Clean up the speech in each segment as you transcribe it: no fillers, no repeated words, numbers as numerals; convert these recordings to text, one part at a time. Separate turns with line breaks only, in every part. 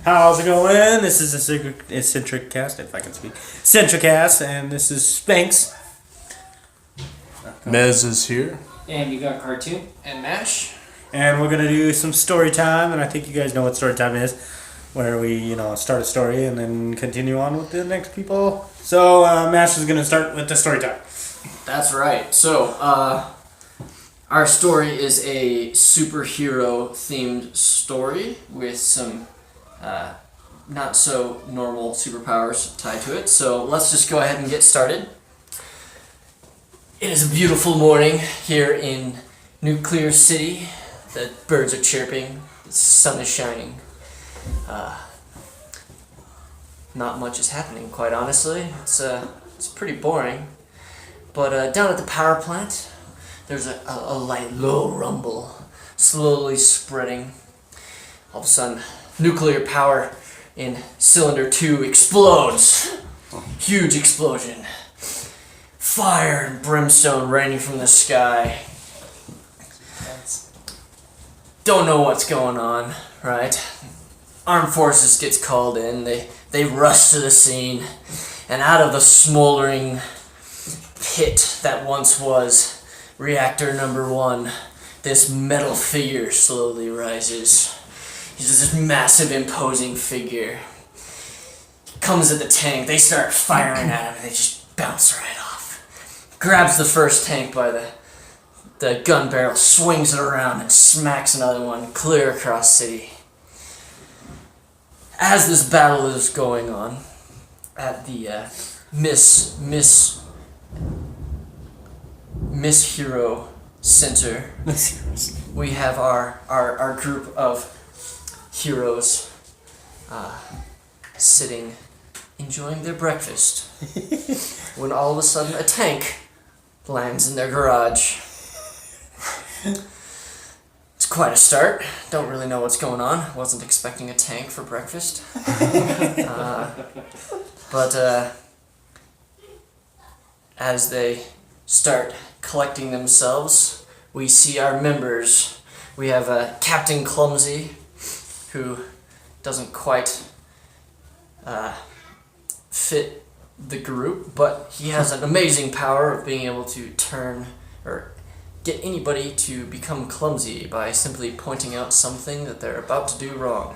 How's it going? This is Eccentric Cast, if I can speak. Eccentric Cast, and this is Spanx.
Mez is here.
And you got Cartoon.
And Mash.
And we're going to do some story time, and I think you guys know what story time is, where we, start a story and then continue on with the next people. So, Mash is going to start with the story time.
That's right. So, our story is a superhero-themed story with some not so normal superpowers tied to it. So let's just go ahead and get started. It is a beautiful morning here in Nuclear City. The birds are chirping. The sun is shining. Not much is happening, quite honestly. It's pretty boring. But down at the power plant, there's a light, low rumble, slowly spreading. All of a sudden, nuclear power in cylinder 2 explodes. Huge explosion. Fire and brimstone raining from the sky. Don't know what's going on, right? Armed forces gets called in. They rush to the scene, and out of the smoldering pit that once was reactor number 1, this metal figure slowly rises. He's this massive, imposing figure. He comes at the tank. They start firing at him, and they just bounce right off. Grabs the first tank by the gun barrel, swings it around, and smacks another one clear across city. As this battle is going on at the Miss Hero Center, we have our group of heroes sitting, enjoying their breakfast, when all of a sudden a tank lands in their garage. It's quite a start. Don't really know what's going on. Wasn't expecting a tank for breakfast. But as they start collecting themselves, we see our members. We have Captain Clumsy, who doesn't quite fit the group, but he has an amazing power of being able to turn or get anybody to become clumsy by simply pointing out something that they're about to do wrong.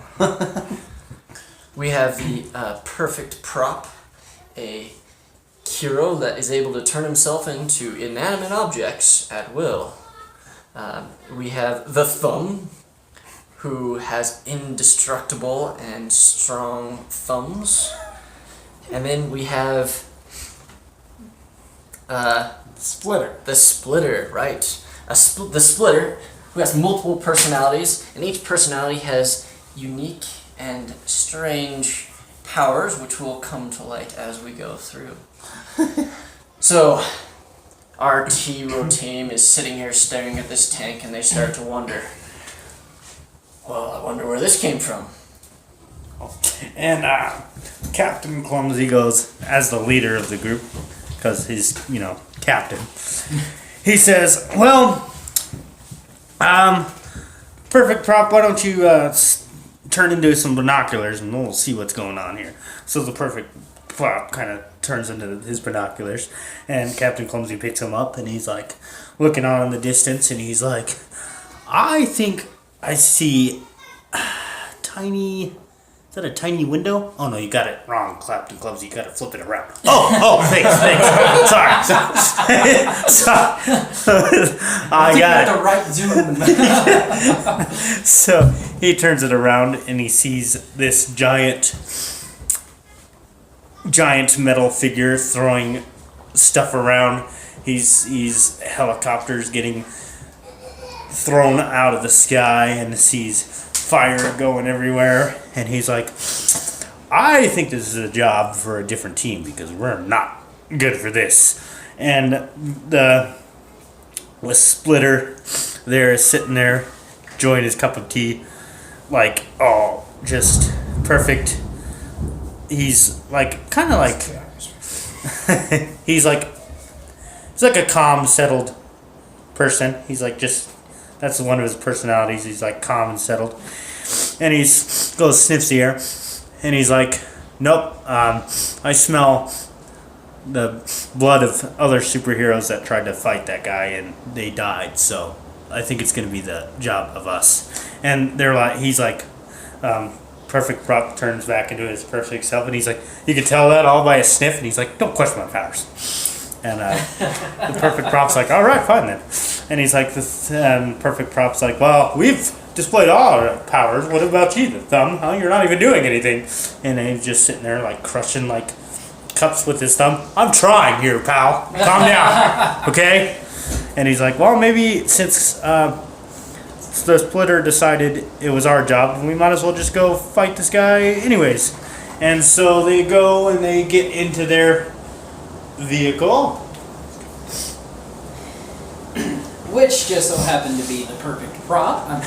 We have the perfect prop, a hero that is able to turn himself into inanimate objects at will. We have the Thumb, who has indestructible and strong thumbs. And then we have
Splitter.
the Splitter, right. The Splitter, who has multiple personalities, and each personality has unique and strange powers, which will come to light as we go through. So, our hero team is sitting here staring at this tank, and they start to wonder, well, I wonder where this came from.
And Captain Clumsy goes, as the leader of the group, because he's, captain. He says, well, perfect prop, why don't you turn into some binoculars and we'll see what's going on here. So the perfect prop kind of turns into his binoculars, and Captain Clumsy picks him up, and he's like looking on in the distance, and he's like, I think I see tiny... Is that a tiny window? Oh no, you got it wrong, Captain Clumsy. You got to flip it around. Thanks. Sorry. I got it.
The right zoom.
So he turns it around and he sees this giant metal figure throwing stuff around. He's helicopters getting thrown out of the sky, and sees fire going everywhere, and he's like, I think this is a job for a different team because we're not good for this. And with Splitter there, sitting there enjoying his cup of tea, like, oh, just perfect. He's like kind of like he's like a calm, settled person. He's like, just that's one of his personalities. He's like calm and settled. And goes sniffs the air, and he's like, nope, I smell the blood of other superheroes that tried to fight that guy and they died, so I think it's going to be the job of us. And he's like, Perfect Prop turns back into his perfect self, and he's like, you can tell that all by a sniff, and he's like, don't question my powers. And the Perfect Prop's like, all right, fine then. And he's like, Perfect Prop's like, well, we've displayed all our powers. What about you, the thumb? Huh? You're not even doing anything. And he's just sitting there like crushing like cups with his thumb. I'm trying here, pal. Calm down, okay? And he's like, well, maybe since the Splitter decided it was our job, we might as well just go fight this guy anyways. And so they go and they get into their vehicle,
Which just so happened to be the Perfect Prop.
I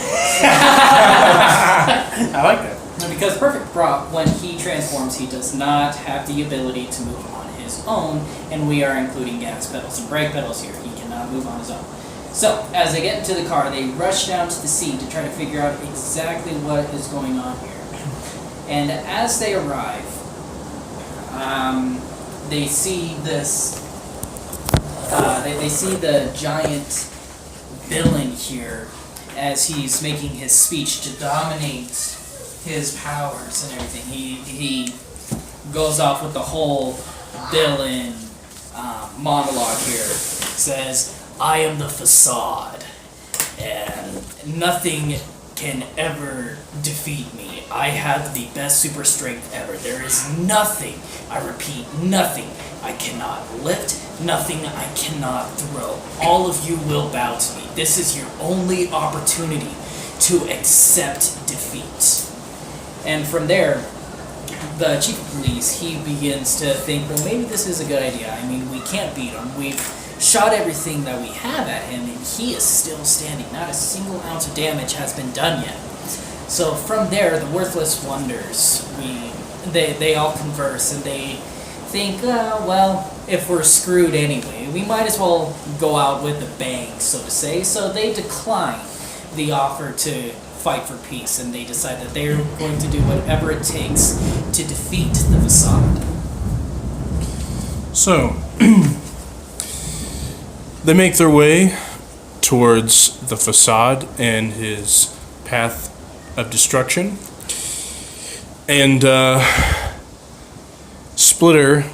like that.
Because Perfect Prop, when he transforms, he does not have the ability to move on his own, and we are including gas pedals and brake pedals here. He cannot move on his own. So, as they get into the car, they rush down to the scene to try to figure out exactly what is going on here. And as they arrive, they see this. They see the giant villain here as he's making his speech to dominate his powers and everything. He goes off with the whole villain monologue here. Says, I am the facade, and nothing can ever defeat me. I have the best super strength ever. There is nothing, I repeat, nothing I cannot lift, nothing I cannot throw. All of you will bow to me. This is your only opportunity to accept defeat. And from there, the chief of police, he begins to think, well, maybe this is a good idea. I mean, we can't beat him. We've shot everything that we have at him, and he is still standing. Not a single ounce of damage has been done yet. So from there, the Worthless Wonders, they all converse, and they think, well, if we're screwed anyway, we might as well go out with a bang, so to say. So they decline the offer to fight for peace, and they decide that they're going to do whatever it takes to defeat the facade.
So, they make their way towards the facade and his path of destruction. And Splitter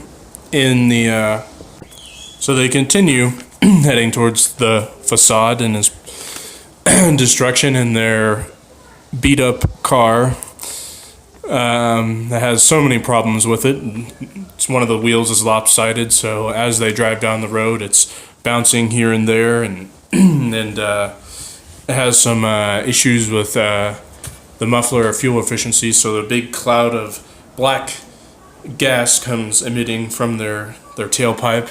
in the... so they continue heading towards the facade and his destruction in their beat-up car that has so many problems with it. It's one of the wheels is lopsided, so as they drive down the road, it's bouncing here and there, and it has some issues with the muffler fuel efficiency, so the big cloud of black gas comes emitting from their tailpipe,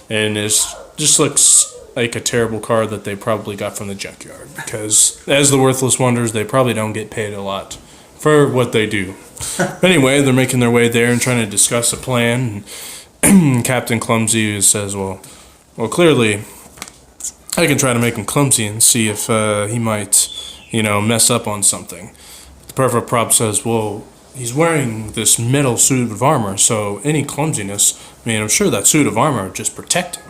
and it just looks like a terrible car that they probably got from the junkyard, because as the Worthless Wonders, they probably don't get paid a lot for what they do. But anyway, they're making their way there and trying to discuss a plan, and Captain Clumsy says, well, clearly, I can try to make him clumsy and see if he might, mess up on something. The Perfect Prop says, well, he's wearing this metal suit of armor, so any clumsiness, I'm sure that suit of armor would just protect him.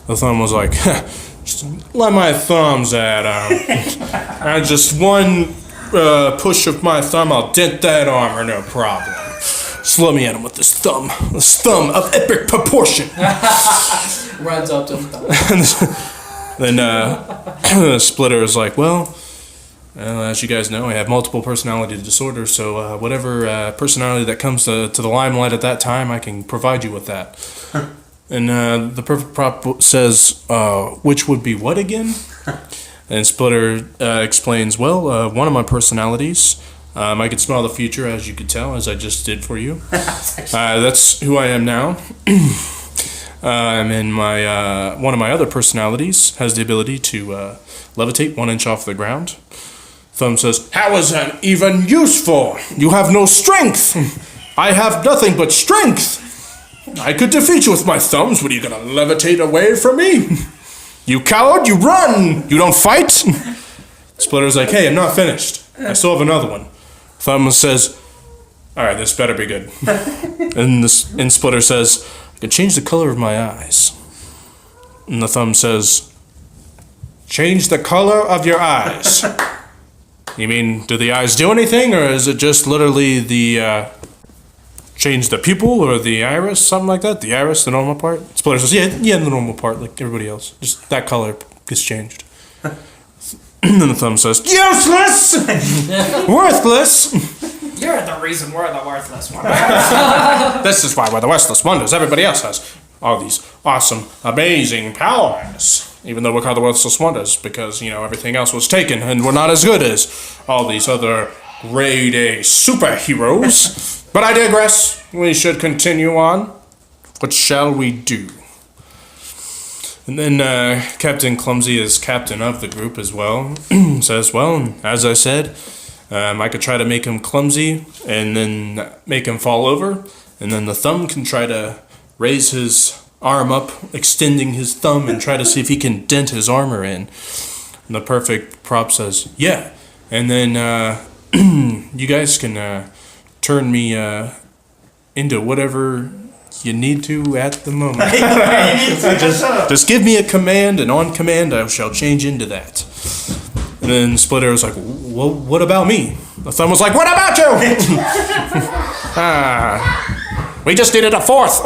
The Thumb was like, just let my thumbs at him. And just one push of my thumb, I'll dent that armor, no problem. Just let me at him with this thumb of epic proportion.
Runs up to him.
Then Splitter is like, well, as you guys know, I have multiple personality disorders, so whatever personality that comes to the limelight at that time, I can provide you with that. And the Perfect Prop says, which would be what again? And Splitter explains, well, one of my personalities, I can smell the future, as you could tell, as I just did for you. That's who I am now. And one of my other personalities has the ability to levitate 1 inch off the ground. Thumb says, how is that even useful? You have no strength. I have nothing but strength. I could defeat you with my thumbs. What, are you going to levitate away from me? You coward, you run. You don't fight. Splitter's like, hey, I'm not finished. I still have another one. Thumb says, all right, this better be good. And Splitter says, I can change the color of my eyes. And the Thumb says, change the color of your eyes. You mean, do the eyes do anything, or is it just literally the, change the pupil or the iris, something like that? The iris, the normal part? Splitter says, yeah, the normal part, like everybody else. Just that color gets changed. And then the Thumb says, useless! Worthless!
You're the reason we're the worthless ones.
This is why we're the worthless wonders. Everybody else has all these awesome, amazing powers. Even though we're called the worthless wonders, because, everything else was taken, and we're not as good as all these other grade A superheroes. But I digress. We should continue on. What shall we do? And then Captain Clumsy is captain of the group as well. Says, well, as I said, I could try to make him clumsy and then make him fall over. And then the Thumb can try to raise his arm up, extending his thumb and try to see if he can dent his armor in. And the Perfect Prop says, yeah. And then you guys can turn me into whatever you need to at the moment. Just give me a command, and on command I shall change into that. And then Splitter was like, well, what about me? The Thumb was like, what about you? We just needed a fourth.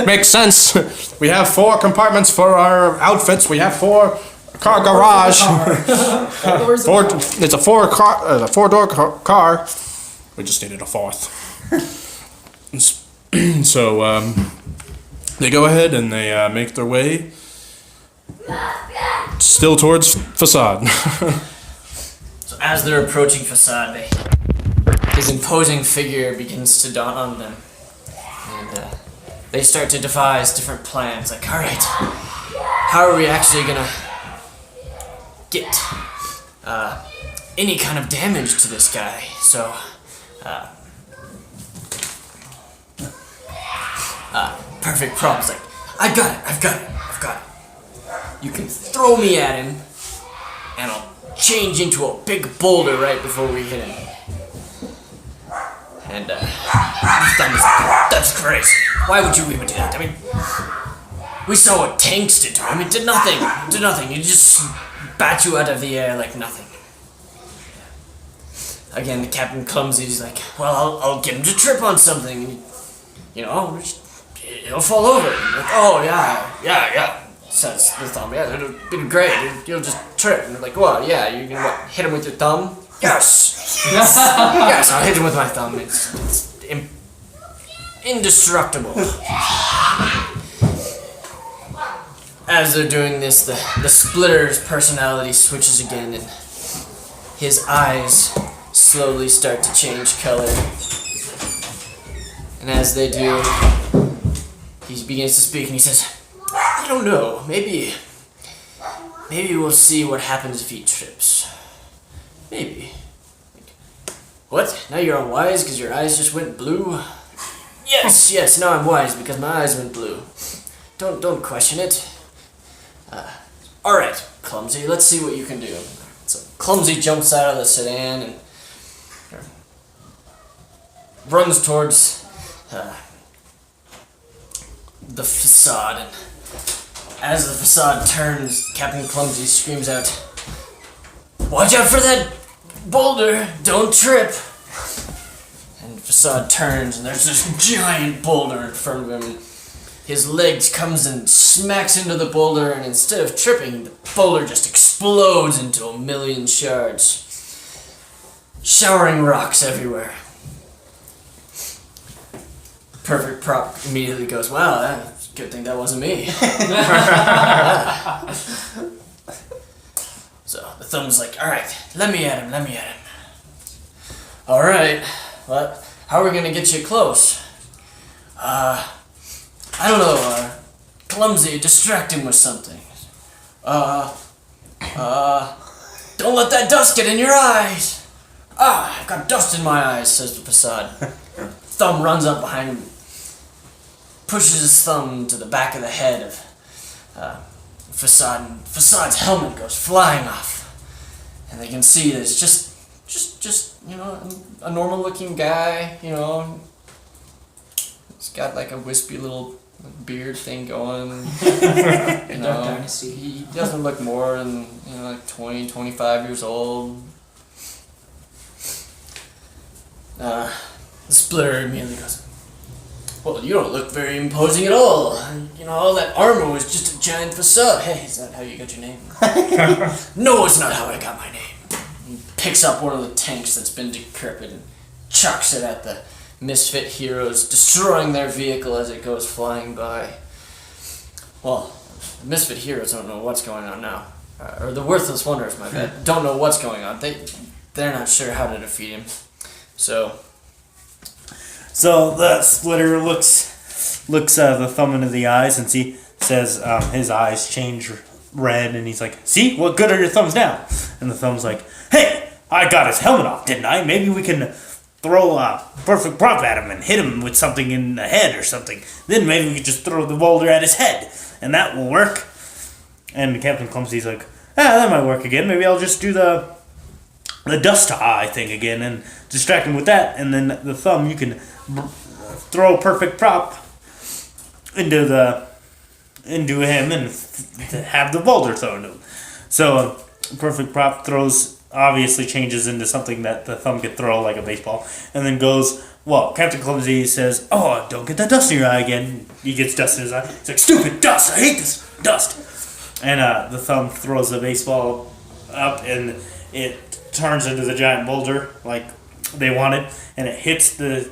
Makes sense. We have 4 compartments for our outfits. We have 4 car garage. It's a 4-door car. We just needed a 4th. So they go ahead and they make their way still towards Facade.
So as they're approaching Facade, his imposing figure begins to dawn on them. And they start to devise different plans. Like, all right, how are we actually going to get any kind of damage to this guy? So, Perfect Prop's like, I've got it. You can throw me at him, and I'll change into a big boulder right before we hit him. And, Thumb is like, that's crazy. Why would you even do that? I mean, we saw what tanks did to him. It did nothing. It just bat you out of the air like nothing. Again, the Captain Clumsy's like, well, I'll get him to trip on something. He'll fall over. Like, oh, yeah. Says the Thumb, yeah, it'll be great. You'll just trip. And they're like, well, yeah, you can hit him with your thumb? Yes. Yes, I'll hit him with my thumb. It's indestructible. As they're doing this, the Splitter's personality switches again, and his eyes slowly start to change color. And as they do, he begins to speak, and he says, I don't know, maybe we'll see what happens if he trips. Maybe. What? Now you're unwise because your eyes just went blue? Yes, now I'm wise because my eyes went blue. Don't question it. Alright, Clumsy, let's see what you can do. So Clumsy jumps out of the sedan and runs towards the Facade, and as the Facade turns, Captain Clumsy screams out, watch out for that boulder, don't trip. And Facade turns, and there's this giant boulder in front of him. His legs comes and smacks into the boulder, and instead of tripping, the boulder just explodes into a million shards, showering rocks everywhere. Perfect Prop immediately goes, wow, good thing that wasn't me. So the Thumb's like, alright, let me at him. Alright, well, how are we gonna get you close? I don't know, Clumsy, distract him with something. Don't let that dust get in your eyes. I've got dust in my eyes, says the Facade. Thumb runs up behind him, pushes his thumb to the back of the head of Facades helmet goes flying off, and they can see that it's just a normal looking guy. He's got like a wispy little beard thing going.
Dark Dynasty.
He doesn't look more than like 20, 25 years old. The Splitter immediately goes, "Well, you don't look very imposing at all. All that armor was just a giant facade." "Hey, is that how you got your name?" "No, it's not how I got my name." He picks up one of the tanks that's been decrepit and chucks it at the misfit heroes, destroying their vehicle as it goes flying by. Well, the misfit heroes don't know what's going on now. Or the worthless wanderers, my bad, don't know what's going on. They're not sure how to defeat him. So
the Splitter looks the Thumb into the eyes and says his eyes change red, and he's like, "See, what good are your thumbs now?" And the Thumb's like, "Hey, I got his helmet off, didn't I? Maybe we can throw a perfect prop at him and hit him with something in the head or something. Then maybe we could just throw the boulder at his head, and that will work." And Captain Clumsy's like, that might work again. Maybe I'll just do the dust eye thing again and distract him with that. And then the Thumb, you can throw a perfect prop into him and have the boulder thrown to him. So a perfect prop obviously changes into something that the Thumb could throw like a baseball, and then goes, well, Captain Clumsy says, "Oh, don't get that dust in your eye again." He gets dust in his eye. He's like, "Stupid dust! I hate this dust!" And the Thumb throws the baseball up, and it turns into the giant boulder like they wanted, and it hits the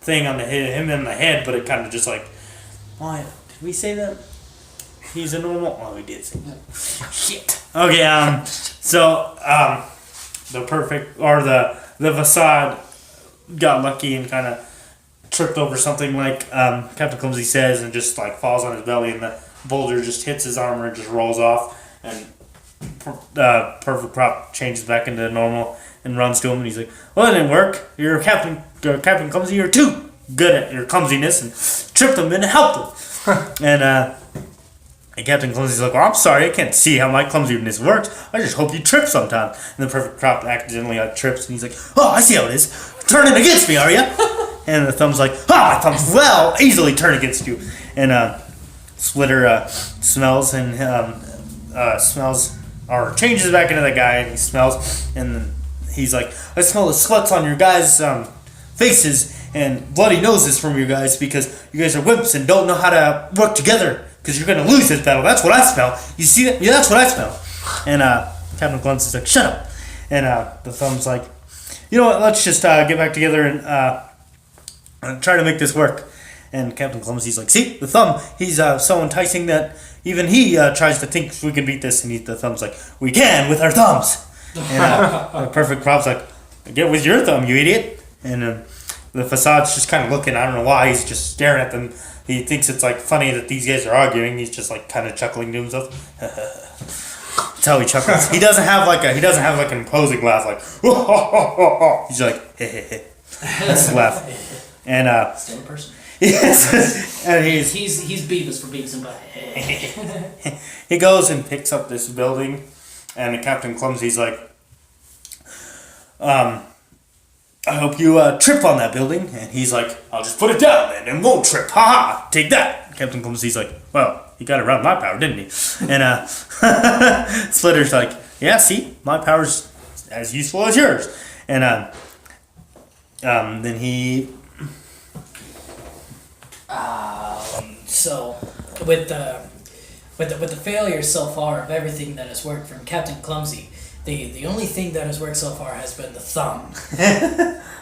thing on him in the head, but it kind of just like, why did we say that? He's a normal. Oh, we did say that. Shit. Okay. The facade got lucky and kind of tripped over something like Captain Clumsy says, and just like falls on his belly, and the boulder just hits his armor and just rolls off, and perfect prop changes back into normal and runs to him, and he's like, "Well, that didn't work. You're Captain Clumsy. You're too good at your clumsiness," and tripped him and helped him. And Captain Clumsy's like, "Well, I'm sorry, I can't see how my clumsiness works. I just hope you trip sometime." And the perfect prop accidentally trips, and he's like, "Oh, I see how it is. Turning against me, are you?" And the Thumb's like, "My thumbs will easily turn against you." And Splitter smells or changes back into the guy, and he smells, and then he's like, "I smell the sluts on your guys' faces and bloody noses from you guys because you guys are wimps and don't know how to work together. Because you're going to lose this battle. That's what I smell. You see that? Yeah, that's what I smell." And Captain Clumsy's like, "Shut up." And the Thumb's like, "You know what? Let's just get back together and try to make this work." And Captain Clumsy's like, "See? The Thumb, he's so enticing that even he tries to think we can beat this." And the Thumb's like, "We can with our thumbs." And the perfect prop's like, "Get with your thumb, you idiot." And the facade's just kind of looking. I don't know why. He's just staring at them. He thinks it's like funny that these guys are arguing. He's just like kind of chuckling to himself. That's how he chuckles. He doesn't have like an imposing laugh like he's like that's the laugh. And
still a person.
Yes. And
he's Beavis for Beavis and Butthead.
He goes and picks up this building, and Captain Clumsy's like, "I hope you trip on that building." And he's like, "I'll just put it down then and won't trip. Ha ha, take that." Captain Clumsy's like, "Well, he got around my power, didn't he?" And Splitter's like, "Yeah, see, my power's as useful as yours." And then he...
So, with the failure so far of everything that has worked from Captain Clumsy, the only thing that has worked so far has been the thumb.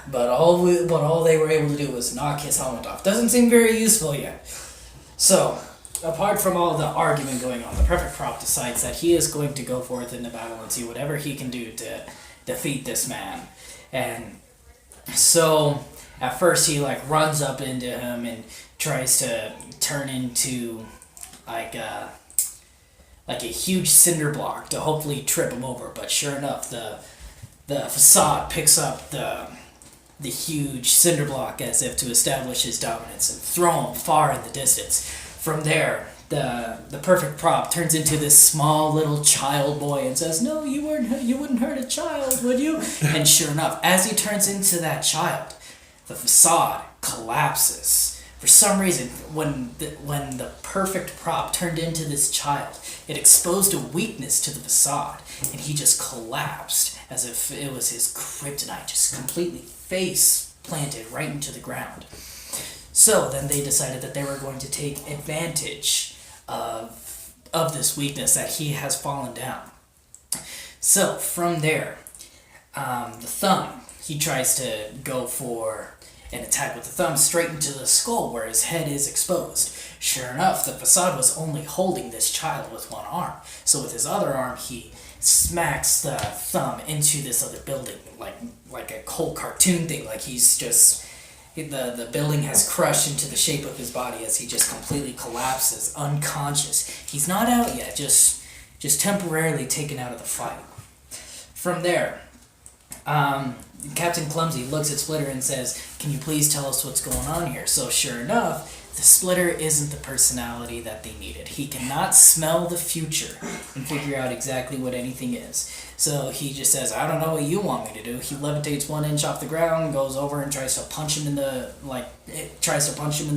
But all they were able to do was knock his helmet off. Doesn't seem very useful yet. So, apart from all the argument going on, the perfect prop decides that he is going to go forth into battle and see whatever he can do to defeat this man. And so, at first he runs up into him and tries to turn into like a huge cinder block to hopefully trip him over. But sure enough, the facade picks up the huge cinder block as if to establish his dominance and throw him far in the distance. From there, the perfect prop turns into this small little child boy and says, "No, you wouldn't hurt a child, would you?" And sure enough, as he turns into that child, the facade collapses. For some reason, when the perfect prop turned into this child, it exposed a weakness to the facade, and he just collapsed as if it was his kryptonite, just completely face planted right into the ground. So then they decided that they were going to take advantage of this weakness that he has fallen down. So from there, the thumb, he tries to go for an attack with the thumb straight into the skull where his head is exposed. Sure enough, the facade was only holding this child with one arm. So with his other arm, he smacks the thumb into this other building, like a whole cartoon thing. Like he's just, the building has crushed into the shape of his body as he just completely collapses, unconscious. He's not out yet, just temporarily taken out of the fight. From there, Captain Clumsy looks at Splitter and says, "Can you please tell us what's going on here?" So sure enough, the Splitter isn't the personality that they needed. He cannot smell the future and figure out exactly what anything is. So he just says, "I don't know what you want me to do." He levitates 1 inch off the ground, goes over and tries to punch him in the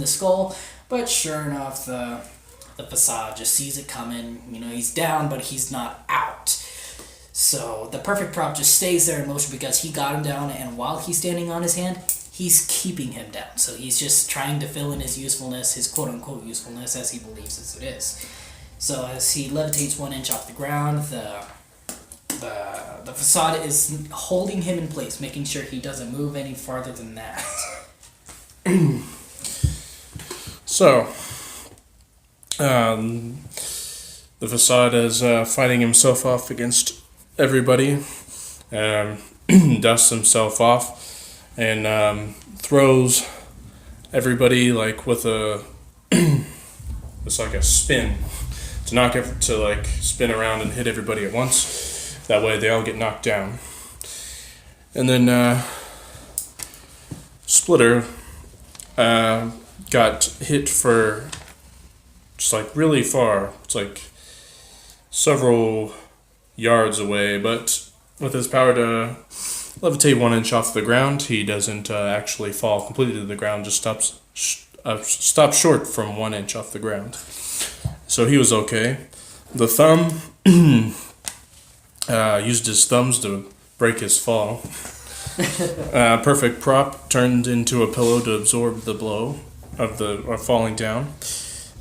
skull. But sure enough, the facade just sees it coming. He's down, but he's not out. So the perfect prop just stays there in motion because he got him down, and while he's standing on his hand, he's keeping him down. So he's just trying to fill in his usefulness, his quote-unquote usefulness, as he believes as it is. So as he levitates 1 inch off the ground, the facade is holding him in place, making sure he doesn't move any farther than that.
So, the facade is fighting himself off against everybody, dusts himself off, and throws everybody with it's like a spin to spin around and hit everybody at once. That way they all get knocked down. And then Splitter got hit for just really far. It's several yards away, but with his power to levitate 1 inch off the ground, he doesn't actually fall completely to the ground, just stops short from 1 inch off the ground. So he was okay. The thumb used his thumbs to break his fall. Perfect prop turned into a pillow to absorb the blow of falling down.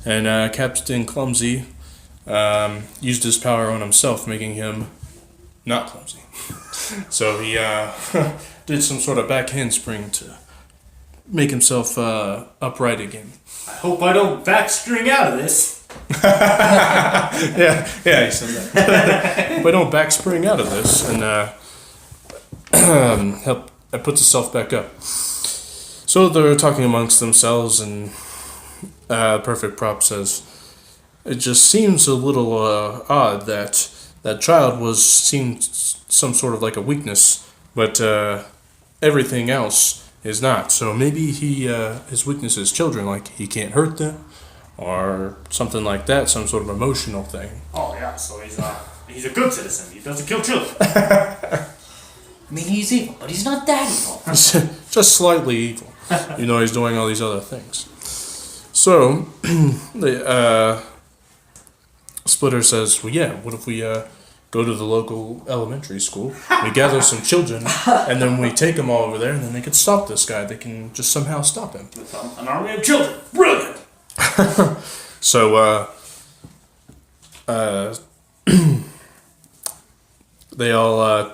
And Captain Clumsy used his power on himself, making him not clumsy. So he did some sort of back handspring to make himself upright again.
I hope I don't backstring out of this.
yeah, he said that. But don't backspring out of this, and it puts itself back up. So they're talking amongst themselves, and Perfect Prop says, "It just seems a little odd that child seemed some sort of a weakness, but everything else is not. So maybe his weakness is children, he can't hurt them, or something like that, some sort of emotional thing."
Oh yeah, so he's a good citizen. He doesn't kill children.
I mean, he's evil, but he's not that evil.
Just slightly evil. He's doing all these other things. So, Splitter says, "Well, yeah, what if we go to the local elementary school, we gather some children, and then we take them all over there, and then they can stop this guy. They can just somehow stop him."
With an army of children. Brilliant!
So, they all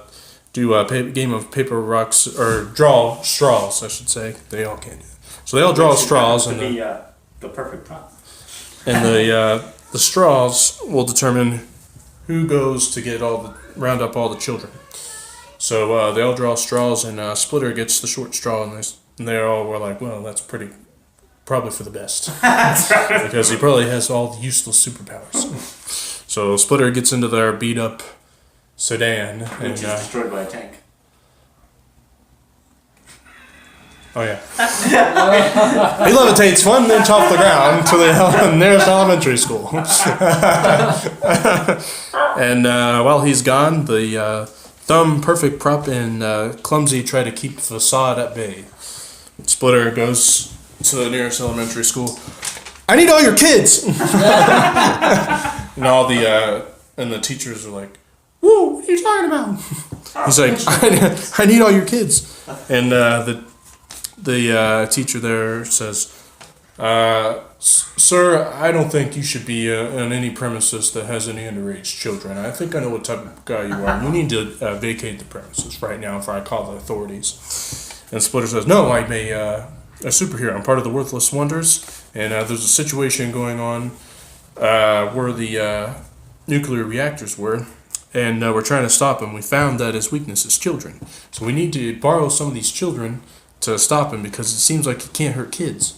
do a game of paper, rocks, or draw straws, I should say. They all can't do it. So they all draw straws, and
the perfect prop.
And the straws will determine who goes to round up all the children. So they all draw straws, and Splitter gets the short straw, and they all were like, "Well, that's probably for the best," because he probably has all the useless superpowers. So Splitter gets into their beat up sedan,
Which is destroyed by a tank.
Oh yeah. He levitates 1 inch off the ground to the nearest elementary school. And while he's gone, the Thumb, Perfect Prop, and Clumsy try to keep the facade at bay. Splitter goes to the nearest elementary school. I need all your kids. And all the teachers are like, "Whoa, what are you talking about?" He's like, I need all your kids. And the teacher there says, "Sir, I don't think you should be on any premises that has any underage children. I think I know what type of guy you are. You need to vacate the premises right now before I call the authorities." And Splitter says, "No, I'm a superhero. I'm part of the Worthless Wonders, and there's a situation going on where the nuclear reactors were, and we're trying to stop him. We found that his weakness is children. So we need to borrow some of these children to stop him because it seems like he can't hurt kids."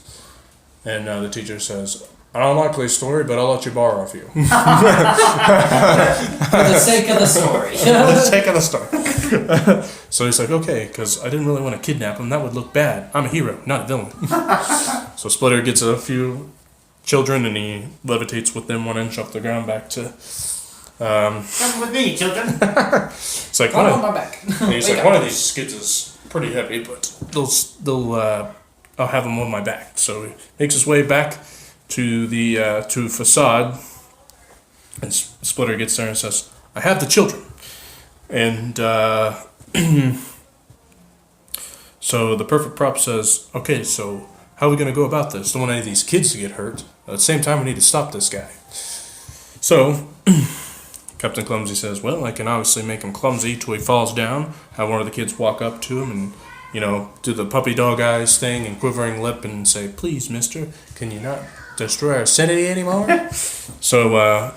And the teacher says, "An unlikely story, but I'll let you borrow a few."
For the sake of the story.
For the sake of the story. So he's like, "Okay, because I didn't really want to kidnap him. That would look bad. I'm a hero, not a villain." So Splitter gets a few children and he levitates with them 1 inch off the ground back to...
Come with me, children.
It's like
On my back.
he's like, "One of these skids is pretty heavy, but I'll have them on my back." So he makes his way back to the to facade, and Splitter gets there and says, "I have the children." And so the Perfect Prop says, "Okay, so how are we going to go about this? Don't want any of these kids to get hurt. At the same time, we need to stop this guy." So Captain Clumsy says, "Well, I can obviously make him clumsy till he falls down, have one of the kids walk up to him and, do the puppy dog eyes thing and quivering lip and say, 'Please, mister, can you not destroy our city anymore?'" So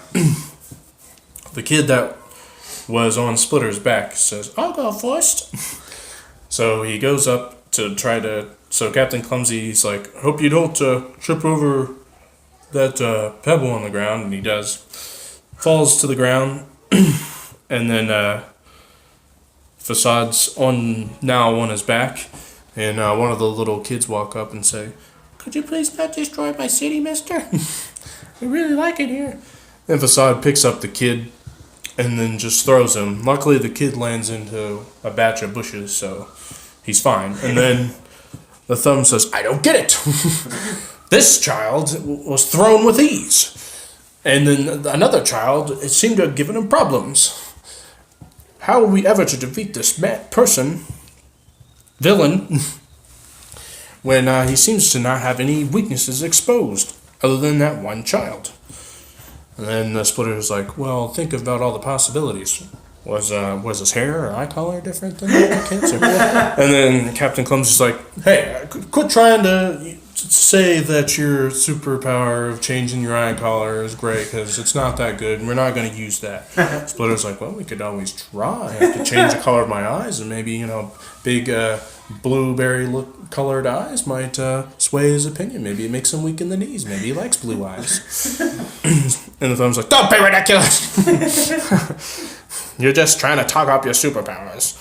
the kid that was on Splitter's back says, "I'll go first." So he goes up to try to... So Captain Clumsy's like, "Hope you don't trip over that pebble on the ground," and he does. Falls to the ground, and then Facade's now on his back, and one of the little kids walk up and say, "Could you please not destroy my city, mister? We really like it here." And Facade picks up the kid and then just throws him. Luckily, the kid lands into a batch of bushes, so he's fine. And then the Thumb says, "I don't get it. This child was thrown with ease. And then another child, it seemed to have given him problems. How are we ever to defeat this villain, when he seems to not have any weaknesses exposed, other than that one child?" And then the Splitter is like, "Well, think about all the possibilities. Was his hair or eye color different than the other kids?" And then Captain Clumsy's like, "Hey, quit trying to say that your superpower of changing your eye color is great, because it's not that good, and we're not going to use that." Splitter's like, "Well, we could always try. I could change the color of my eyes, and maybe, big blueberry colored eyes might sway his opinion. Maybe it makes him weak in the knees. Maybe he likes blue eyes." And the Thumb's like, "Don't be ridiculous! You're just trying to talk up your superpowers."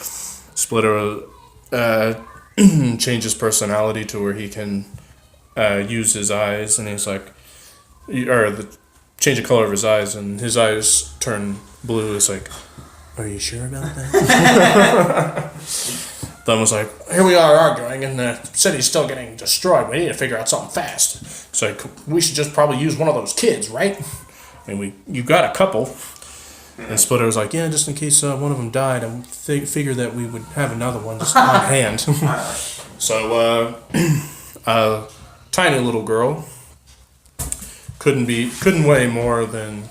Splitter changes personality to where he can use his eyes, and he's like, change the color of his eyes, and his eyes turn blue. It's like, "Are you sure about that?" Thumb was like, "Here we are arguing, and the city's still getting destroyed. We need to figure out something fast. It's like, we should just probably use one of those kids, right? And you got a couple." And Splitter was like, "Yeah, just in case one of them died, I figured that we would have another one just on hand." So, tiny little girl, couldn't weigh more than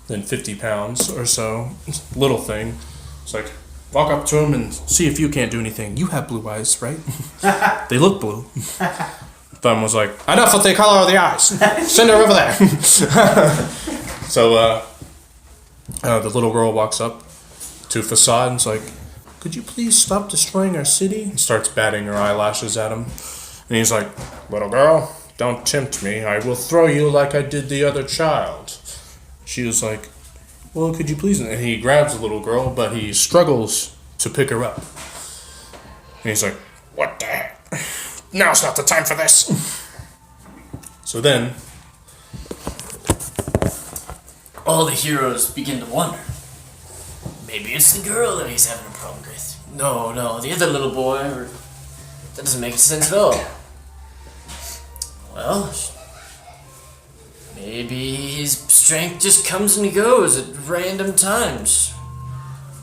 50 pounds or so. Little thing. It's like, walk up to him and see if you can't do anything. "You have blue eyes, right?" "They look blue." Thumb was like, "Enough with the color of the eyes. Send her over there." So the little girl walks up to Facade and is like, "Could you please stop destroying our city?" And starts batting her eyelashes at him. And he's like, "Little girl, don't tempt me. I will throw you like I did the other child." She was like, "Well, could you please?" And he grabs the little girl, but he struggles to pick her up. And he's like, What the heck? Now's not the time for this. So then,
all the heroes begin to wonder. Maybe it's the girl that he's having a problem with. No, the other little boy. That doesn't make sense at all. Well, maybe his strength just comes and goes at random times.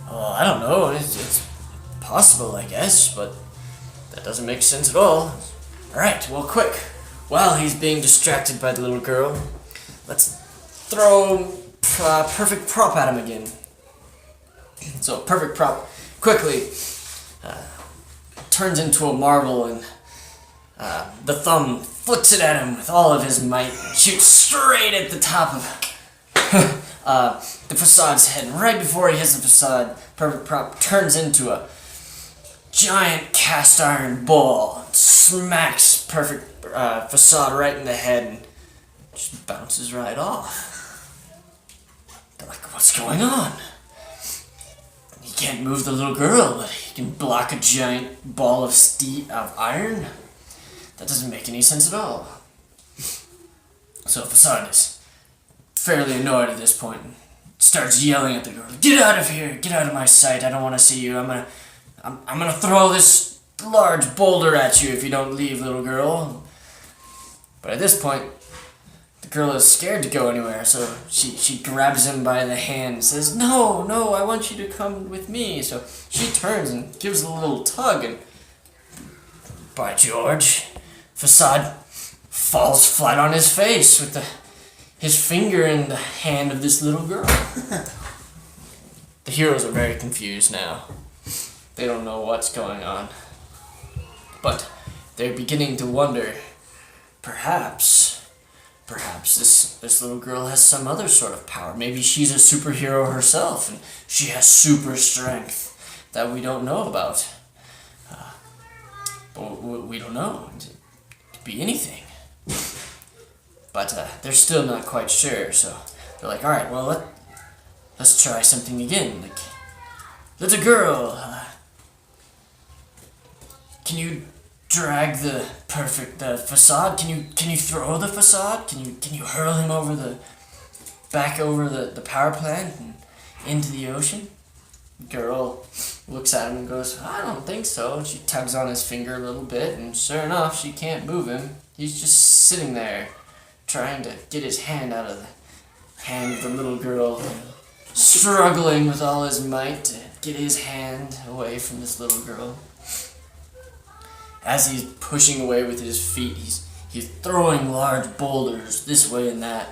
Oh, I don't know. It's possible, I guess, but that doesn't make sense at all. Alright, well, quick. While he's being distracted by the little girl, let's throw perfect prop at him again. So, perfect prop quickly turns into a marble, and the thumb flicks it at him with all of his might, shoots straight at the top of the facade's head. And right before he hits the facade, perfect prop turns into a giant cast iron ball, smacks perfect facade right in the head, and just bounces right off. They're like, what's going on? He can't move the little girl, but he can block a giant ball of iron? That doesn't make any sense at all. So facade is fairly annoyed at this point and starts yelling at the girl, "Get out of here! Get out of my sight! I don't want to see you. I'm gonna throw this large boulder at you if you don't leave, little girl." But at this point, the girl is scared to go anywhere, so she grabs him by the hand and says, No, I want you to come with me. So she turns and gives a little tug, and by George, Facade falls flat on his face with his finger in the hand of this little girl. The heroes are very confused now. They don't know what's going on. But they're beginning to wonder, perhaps this little girl has some other sort of power. Maybe she's a superhero herself, and she has super strength that we don't know about. But we don't know. It could be anything. But they're still not quite sure, so they're like, all right, well, let's try something again. Like, little girl, can you drag the facade? Can you throw the facade? Can you hurl him over the power plant and into the ocean? Girl looks at him and goes, I don't think so. And she tugs on his finger a little bit, and sure enough, she can't move him. He's just sitting there, trying to get his hand out of the hand of the little girl, struggling with all his might to get his hand away from this little girl. As he's pushing away with his feet, he's throwing large boulders this way and that.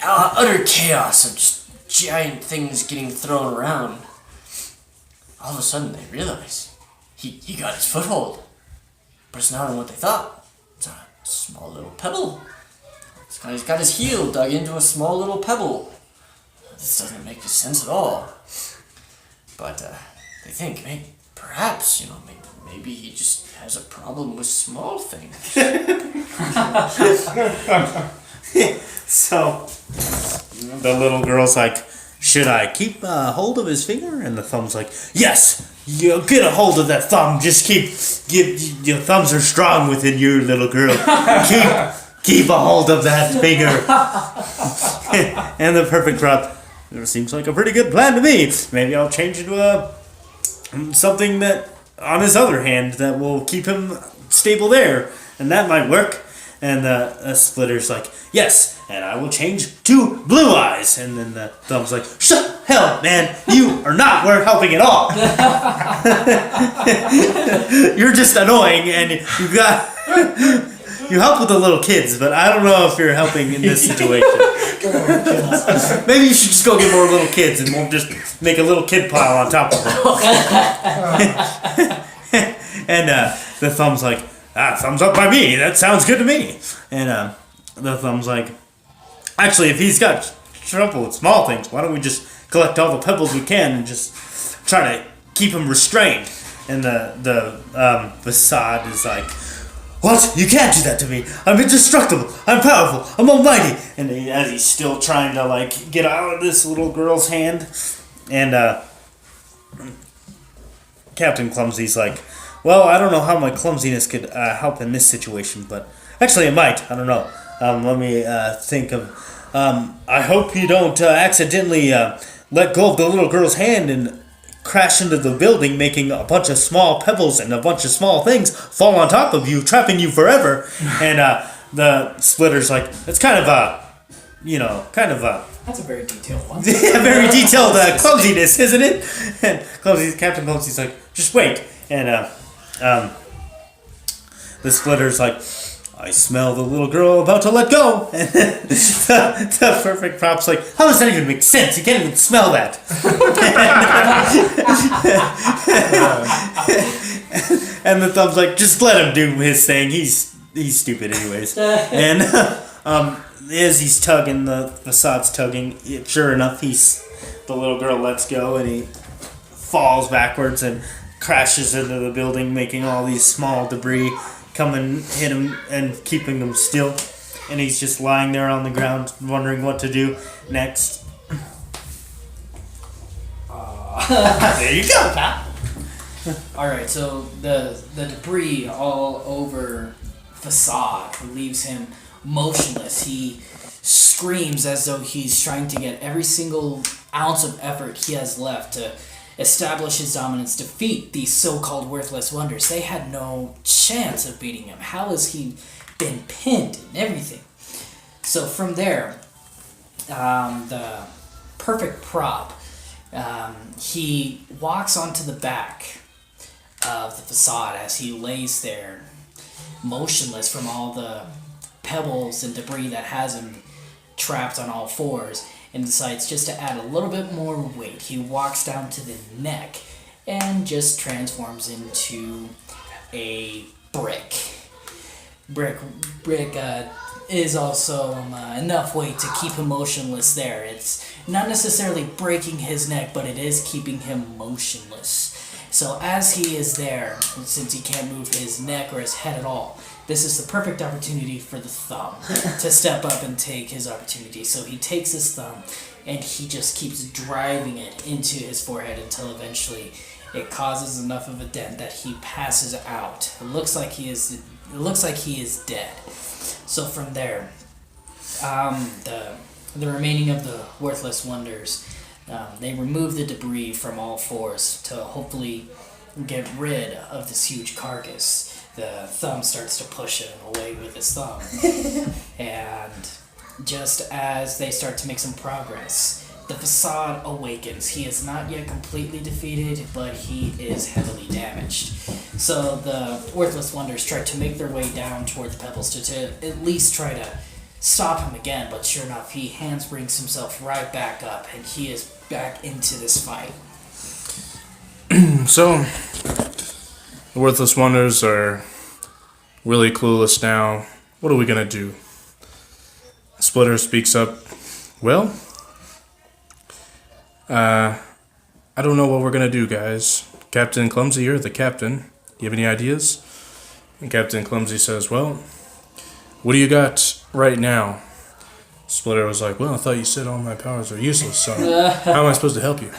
Utter chaos of just giant things getting thrown around. All of a sudden they realize he got his foothold. But it's not on what they thought. It's a small little pebble. He's got his heel dug into a small little pebble. This doesn't make sense at all. But they think, perhaps, maybe he just has a problem with small things.
So, the little girl's like, should I keep hold of his finger? And the thumb's like, yes, you get a hold of that thumb. Just your thumbs are strong within you, little girl. Keep a hold of that finger. And the perfect prop, it seems like a pretty good plan to me. Maybe I'll change it to something that on his other hand that will keep him stable there, and that might work. And the Splitter's like, yes, and I will change to blue eyes. And then the thumb's like, shut hell, man, you are not worth helping at all. You're just annoying, and you help with the little kids, but I don't know if you're helping in this situation. Maybe you should just go get more little kids, and we'll just make a little kid pile on top of them. And the thumb's like, thumbs up by me. That sounds good to me. And the thumb's like, actually, if he's got trouble with small things, why don't we just collect all the pebbles we can and just try to keep him restrained? And the facade is like, what? You can't do that to me. I'm indestructible. I'm powerful. I'm almighty. And as he's still trying to get out of this little girl's hand, and Captain Clumsy's like, well, I don't know how my clumsiness could help in this situation, but actually it might. I don't know. Let me think of. I hope you don't accidentally let go of the little girl's hand and crash into the building, making a bunch of small pebbles and a bunch of small things fall on top of you, trapping you forever. And the Splitter's like, it's kind of
That's a very detailed one.
very detailed clumsiness, isn't it? And Captain Clumsy's like, just wait. And the Splitter's like, I smell the little girl about to let go. And the perfect prop's like, how does that even make sense? You can't even smell that. And the Thumb's like, just let him do his thing. He's stupid anyways. And as he's tugging, the facade's tugging, sure enough, the little girl lets go and he falls backwards and crashes into the building, making all these small debris come and hit him and keeping him still. And he's just lying there on the ground wondering what to do next. There you go, pal.
Alright, so the debris all over Facade leaves him motionless. He screams as though he's trying to get every single ounce of effort he has left to establish his dominance, defeat these so-called worthless wonders. They had no chance of beating him. How has he been pinned and everything? So from there, the perfect prop, he walks onto the back of the Facade as he lays there motionless from all the pebbles and debris that has him trapped on all fours, and decides just to add a little bit more weight. He walks down to the neck and just transforms into a brick. Brick is also enough weight to keep him motionless there. It's not necessarily breaking his neck, but it is keeping him motionless. So as he is there, since he can't move his neck or his head at all, this is the perfect opportunity for the Thumb to step up and take his opportunity. So he takes his thumb and he just keeps driving it into his forehead until eventually it causes enough of a dent that he passes out. It looks like he is dead. So from there, the remaining of the worthless wonders, they remove the debris from all fours to hopefully get rid of this huge carcass. The Thumb starts to push him away with his thumb. And just as they start to make some progress, the Facade awakens. He is not yet completely defeated, but he is heavily damaged. So the Worthless Wonders try to make their way down toward the pebbles to at least try to stop him again, but sure enough, he handsprings himself right back up, and he is back into this fight.
So, the Worthless Wonders are really clueless now. What are we gonna do? Splitter speaks up. Well, I don't know what we're gonna do, guys. Captain Clumsy, you're the captain. You have any ideas? And Captain Clumsy says, well, what do you got right now? Splitter was like, well, I thought you said all my powers are useless, so how am I supposed to help you?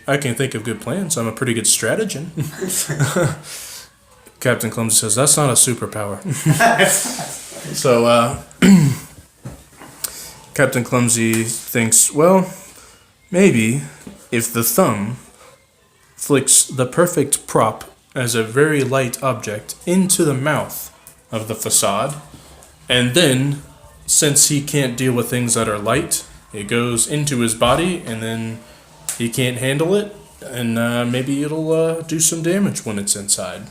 I can think of good plans. I'm a pretty good strategist. Captain Clumsy says, that's not a superpower. So, Captain Clumsy thinks, well, maybe if the Thumb flicks the perfect prop as a very light object into the mouth of the Facade, and then, since he can't deal with things that are light, it goes into his body, and then he can't handle it, and maybe it'll do some damage when it's inside.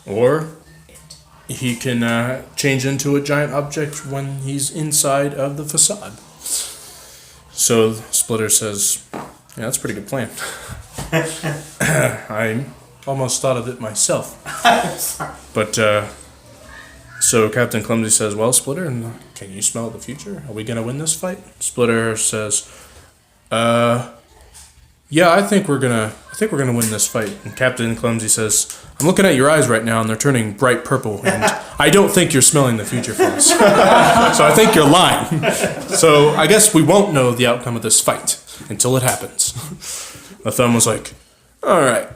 Or he can change into a giant object when he's inside of the Facade. So Splitter says, yeah, that's a pretty good plan. I almost thought of it myself. But, so Captain Clumsy says, well, Splitter, can you smell the future? Are we going to win this fight? Splitter says, yeah, I think we're gonna win this fight. And Captain Clumsy says, I'm looking at your eyes right now, and they're turning bright purple, and I don't think you're smelling the future for us. So I think you're lying. So I guess we won't know the outcome of this fight until it happens. The Thumb was like, all right,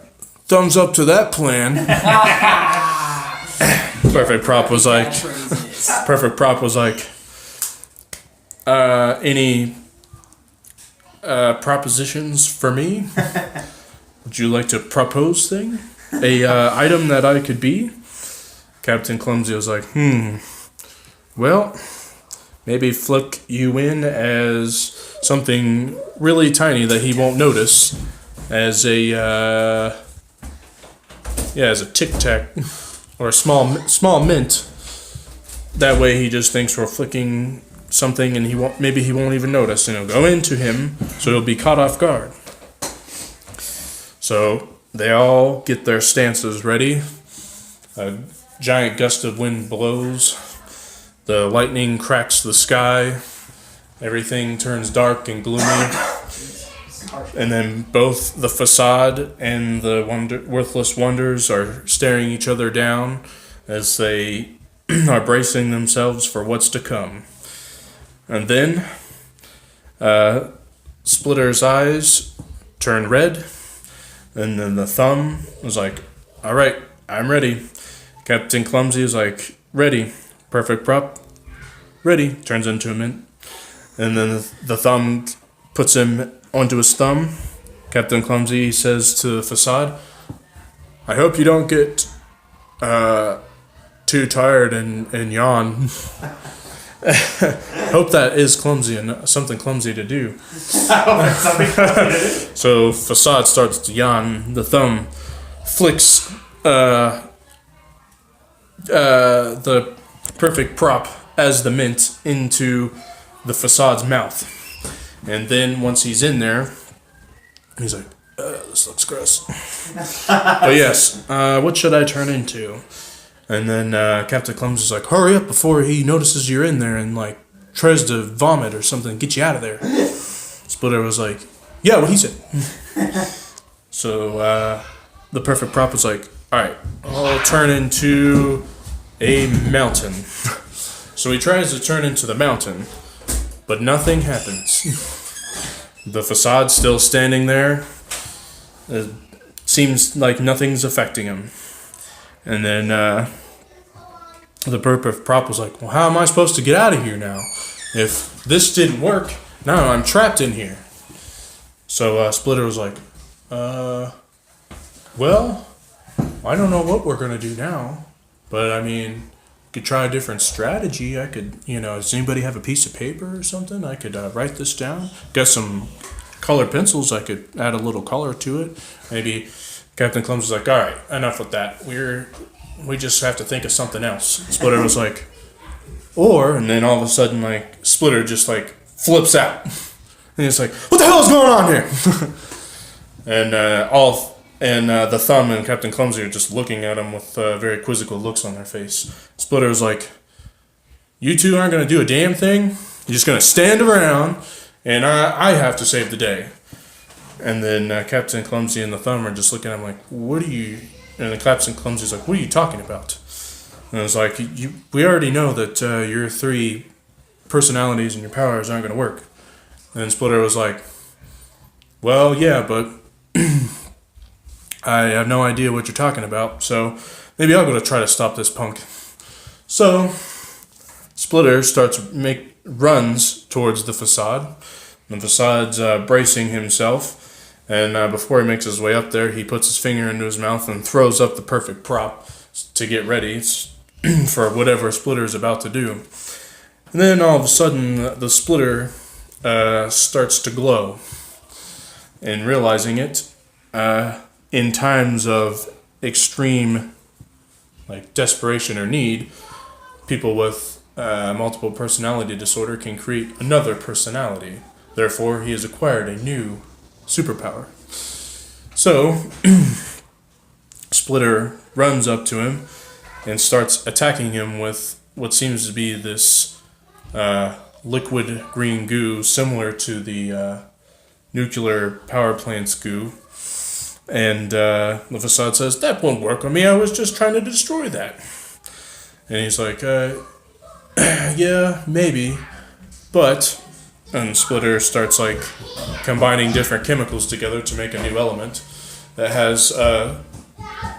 thumbs up to that plan. Perfect Prop was like, any propositions for me? Would you like to propose thing? A item that I could be? Captain Clumsy was like, well, maybe flick you in as something really tiny that he won't notice, as a Tic Tac or a small mint. That way he just thinks we're flicking something, and he won't even notice, and it'll go into him, so he'll be caught off guard. So they all get their stances ready. A giant gust of wind blows. The lightning cracks the sky. Everything turns dark and gloomy. And then both the facade and the worthless wonders are staring each other down as they are bracing themselves for what's to come. And then Splitter's eyes turn red. And then the thumb was like, all right, I'm ready. Captain Clumsy is like, ready. Perfect Prop, ready. Turns into a mint. And then the thumb puts him onto his thumb. Captain Clumsy says to the facade, I hope you don't get too tired and yawn. Hope that is clumsy and something clumsy to do. So facade starts to yawn. The thumb flicks the perfect prop as the mint into the facade's mouth. And then once he's in there, he's like, this looks gross. But yes, what should I turn into? And then Captain Clumsy's like, hurry up before he notices you're in there and like tries to vomit or something, get you out of there. Splitter was like, yeah, what he said. So the perfect prop was like, all right, I'll turn into a mountain. So he tries to turn into the mountain, but nothing happens. The facade's still standing there. It seems like nothing's affecting him. And then the perfect prop was like, well, how am I supposed to get out of here now? If this didn't work, now I'm trapped in here. So Splitter was like, well, I don't know what we're going to do now. But, I mean, could try a different strategy. I could, does anybody have a piece of paper or something? I could write this down. Got some colored pencils. I could add a little color to it. Maybe Captain Clumsy's like, all right, enough with that. We just have to think of something else. Splitter was like, and then all of a sudden, like, Splitter just, like, flips out. And he's like, what the hell is going on here? And the thumb and Captain Clumsy are just looking at him with very quizzical looks on their face. Splitter's like, you two aren't going to do a damn thing? You're just going to stand around, and I have to save the day. And then Captain Clumsy and the thumb are just looking at him like, what are you... And the Captain Clumsy's like, what are you talking about? And it's like, we already know that your three personalities and your powers aren't going to work. And Splitter was like, well, yeah, but... I have no idea what you're talking about, so maybe I'll go to try to stop this punk. So, Splitter runs towards the facade. The facade's bracing himself, and before he makes his way up there, he puts his finger into his mouth and throws up the perfect prop to get ready for whatever Splitter is about to do. And then all of a sudden, the Splitter starts to glow. And realizing it, in times of extreme desperation or need, people with multiple personality disorder can create another personality. Therefore, he has acquired a new superpower. So, Splitter runs up to him and starts attacking him with what seems to be this liquid green goo similar to the nuclear power plant's goo. And the facade says, that won't work on me, I was just trying to destroy that. And he's like, yeah, maybe, but... And Splitter starts, combining different chemicals together to make a new element that has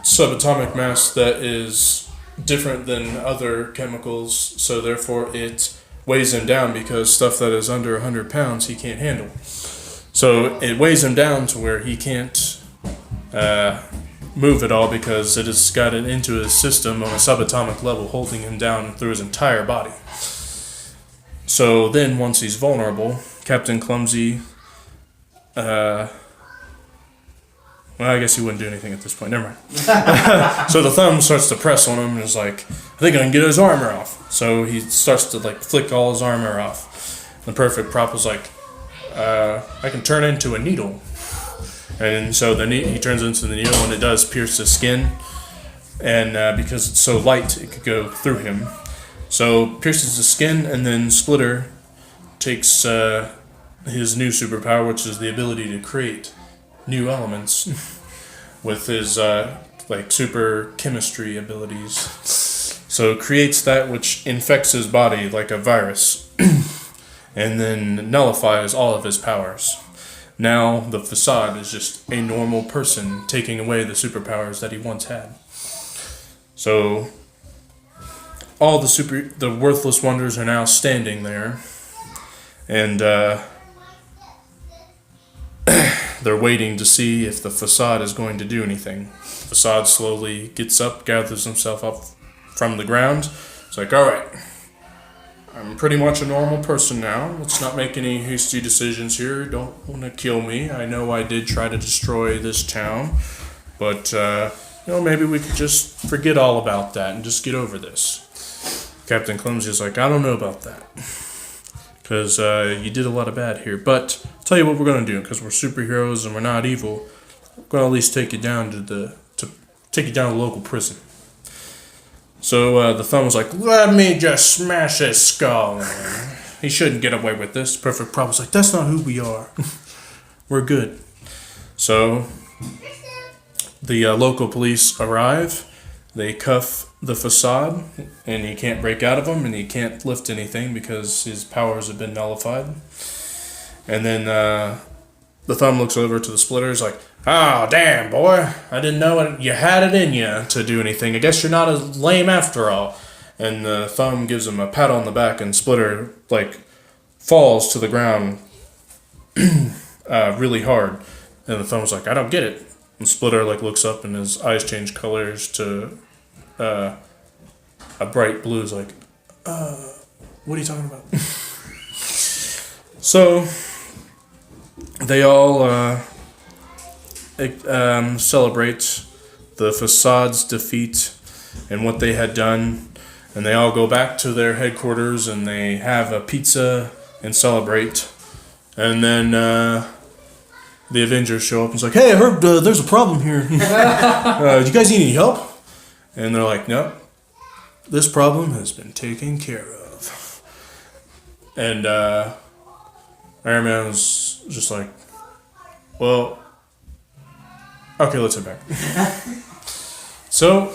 subatomic mass that is different than other chemicals, so therefore it weighs him down because stuff that is under 100 pounds he can't handle. So it weighs him down to where he can't move at all because it has gotten into his system on a subatomic level, holding him down through his entire body. So then, once he's vulnerable, Captain Clumsy, well, I guess he wouldn't do anything at this point. Never mind. So the thumb starts to press on him and is like, I think I can get his armor off. So he starts to like flick all his armor off. The perfect prop was like, I can turn into a needle. And so he turns into the needle, and it does pierce his skin. And because it's so light, it could go through him. So pierces his skin, and then Splitter takes his new superpower, which is the ability to create new elements with his like super chemistry abilities. So creates that which infects his body like a virus, and then nullifies all of his powers. Now the Facade is just a normal person taking away the superpowers that he once had. So all the worthless wonders are now standing there, and they're waiting to see if the Facade is going to do anything. Facade slowly gets up, gathers himself up from the ground. It's like, all right, I'm pretty much a normal person now. Let's not make any hasty decisions here. Don't want to kill me. I know I did try to destroy this town, but maybe we could just forget all about that and just get over this. Captain Clumsy is like, I don't know about that, because you did a lot of bad here. But I'll tell you what we're gonna do, because we're superheroes and we're not evil. We're gonna at least take you down to the local prison. So the Thumb was like, let me just smash his skull. He shouldn't get away with this. Perfect Prop was like, that's not who we are. We're good. So the local police arrive. They cuff the Facade, and he can't break out of them, and he can't lift anything because his powers have been nullified. And then the Thumb looks over to the Splitters like, oh, damn, boy. I didn't know you had it in you to do anything. I guess you're not as lame after all. And the Thumb gives him a pat on the back, and Splitter, like, falls to the ground really hard. And the Thumb's like, I don't get it. And Splitter, like, looks up, and his eyes change colors to a bright blue. Is like, what are you talking about? So they all celebrate the Facade's defeat and what they had done, and they all go back to their headquarters and they have a pizza and celebrate. And then the Avengers show up and it's like, hey, I heard there's a problem here. Do you guys need any help? And they're like, nope, this problem has been taken care of. And Iron Man was just like, well, okay, let's head back. So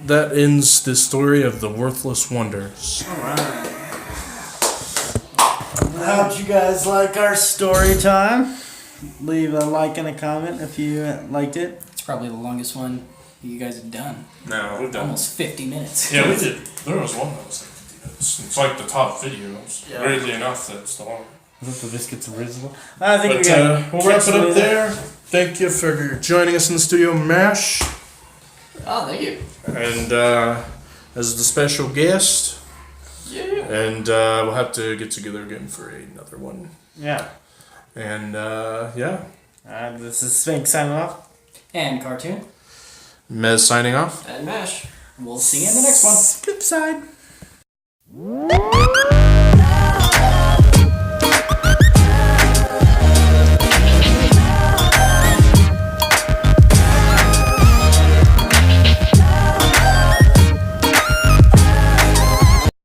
that ends the story of the Worthless Wonders.
Alright. How'd you guys like our story time? Leave a like and a comment if you liked it.
It's probably the longest one you guys have done.
No, we've done
Almost 50 minutes.
Yeah, we did. There was one that was like 50 minutes. It's like the top videos. Yeah. Weirdly enough, that's the one.
Is that the Biscuits original? I think
we'll wrap it up there. Thank you for joining us in the studio, MASH.
Oh, thank you.
And as the special guest.
Yeah.
And we'll have to get together again for another one.
Yeah.
And yeah.
This is Sphinx signing off.
And Cartoon.
Mez signing off.
And MASH.
We'll see you in the next one.
Flip side.